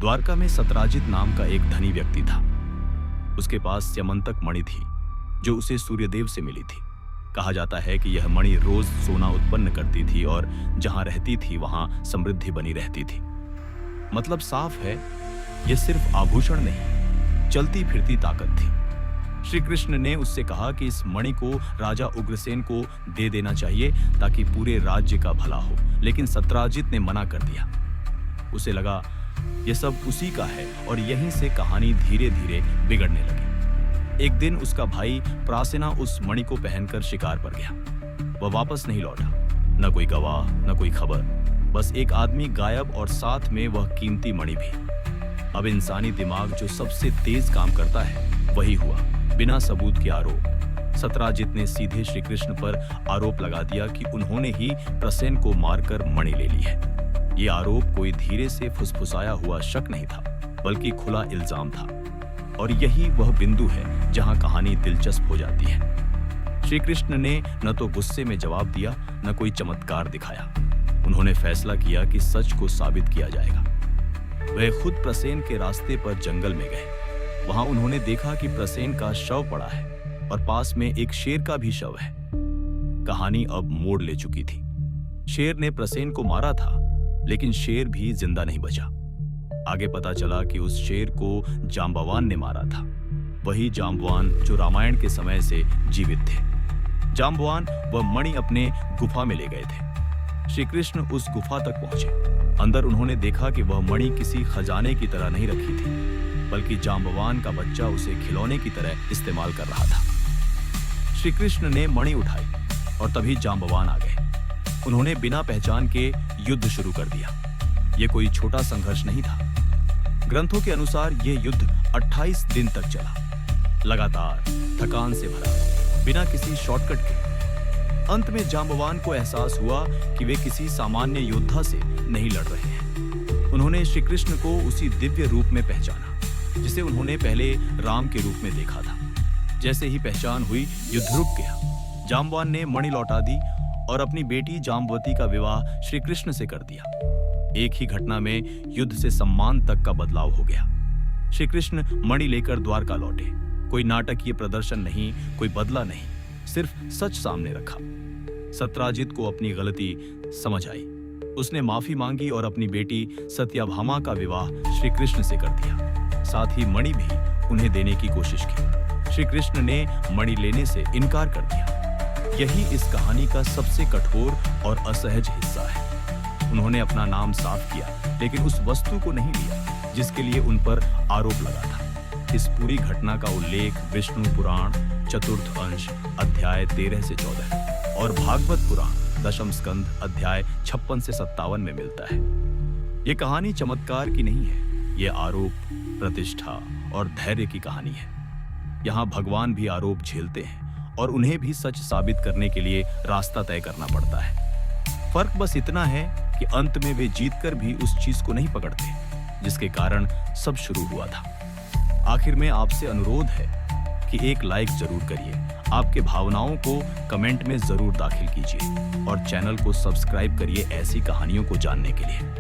द्वारका में सत्राजित नाम का एक धनी व्यक्ति था। उसके पास स्यमंतक मणि थी जो उसे सूर्यदेव से मिली थी। कहा जाता है कि यह मणि रोज सोना उत्पन्न करती थी और जहां रहती थी वहां समृद्धि बनी रहती थी। मतलब साफ है, यह सिर्फ आभूषण नहीं, चलती फिरती ताकत थी। श्री कृष्ण ने उससे कहा कि इस मणि को राजा उग्रसेन को दे देना चाहिए ताकि पूरे राज्य का भला हो, लेकिन सत्राजित ने मना कर दिया। उसे लगा यह सब उसी का है और यहीं से कहानी धीरे धीरे बिगड़ने लगी। एक दिन उसका भाई प्रासेना उस मणि को पहनकर शिकार पर गया। वह वापस नहीं लौटा, न कोई गवाह न कोई खबर, बस एक आदमी गायब और साथ में वह कीमती मणि भी। अब इंसानी दिमाग जो सबसे तेज काम करता है वही हुआ, बिना सबूत के आरोप। सत्राजित ने सीधे श्री कृष्ण पर आरोप लगा दिया कि उन्होंने ही प्रसेन को मारकर मणि ले ली है। ये आरोप कोई धीरे से फुसफुसाया हुआ शक नहीं था, बल्कि खुला इल्जाम था। और यही वह बिंदु है जहां कहानी दिलचस्प हो जाती है। श्री कृष्ण ने न तो गुस्से में जवाब दिया न कोई चमत्कार दिखाया। उन्होंने फैसला किया कि सच को साबित किया जाएगा। वह खुद प्रसेन के रास्ते पर जंगल में गए। वहां उन्होंने देखा कि प्रसेन का शव पड़ा है और पास में एक शेर का भी शव है। कहानी अब मोड़ ले चुकी थी। शेर ने प्रसेन को मारा था, लेकिन शेर भी जिंदा नहीं बचा। आगे पता चला कि उस शेर को जांबवान ने मारा था, वही जांबवान जो रामायण के समय से जीवित थे। जांबवान वह मणि अपने गुफा में ले गए थे। श्री कृष्ण उस गुफा तक पहुंचे। अंदर उन्होंने देखा कि वह मणि किसी खजाने की तरह नहीं रखी थी, बल्कि जांबवान का बच्चा उसे खिलौने की तरह इस्तेमाल कर रहा था। श्री कृष्ण ने मणि उठाई और तभी जांबवान आ गए। उन्होंने बिना पहचान के युद्ध शुरू कर दिया। यह कोई छोटा संघर्ष नहीं था। ग्रंथों के अनुसार यह युद्ध 28 दिन तक चला, लगातार, थकान से भरा, बिना किसी शॉर्टकट के। अंत में जांबवान को एहसास हुआ कि वे किसी सामान्य योद्धा से नहीं लड़ रहे हैं। उन्होंने श्री कृष्ण को उसी दिव्य रूप में पहचाना जिसे उन्होंने पहले राम के रूप में देखा था। जैसे ही पहचान हुई, युद्ध रुक गया। जांबवान ने मणि लौटा दी और अपनी बेटी जाम्बवती का विवाह श्री कृष्ण से कर दिया। एक ही घटना में युद्ध से सम्मान तक का बदलाव हो गया। श्री कृष्ण मणि लेकर द्वारका लौटे। कोई नाटकीय प्रदर्शन नहीं, कोई बदला नहीं, सिर्फ सच सामने रखा। सत्राजित को अपनी गलती समझ आई। उसने माफी मांगी और अपनी बेटी सत्यभामा का विवाह श्री कृष्ण से कर दिया। साथ ही मणि भी उन्हें देने की कोशिश की। श्री कृष्ण ने मणि लेने से इनकार कर दिया। यही इस कहानी का सबसे कठोर और असहज हिस्सा है। उन्होंने अपना नाम साफ किया, लेकिन उस वस्तु को नहीं लिया जिसके लिए उन पर आरोप लगा था। इस पूरी घटना का उल्लेख विष्णु पुराण चतुर्थ अंश अध्याय 13 से 14 और भागवत पुराण दशम स्कंध अध्याय 56 से 57 में मिलता है। ये कहानी चमत्कार की नहीं है, ये आरोप, प्रतिष्ठा और धैर्य की कहानी है। यहाँ भगवान भी आरोप झेलते हैं और उन्हें भी सच साबित करने के लिए रास्ता तय करना पड़ता है। फर्क बस इतना है कि अंत में वे जीतकर भी उस चीज को नहीं पकड़ते जिसके कारण सब शुरू हुआ था। आखिर में आपसे अनुरोध है कि एक लाइक जरूर करिए, आपके भावनाओं को कमेंट में जरूर दाखिल कीजिए और चैनल को सब्सक्राइब करिए ऐसी कहानियों को जानने के लिए।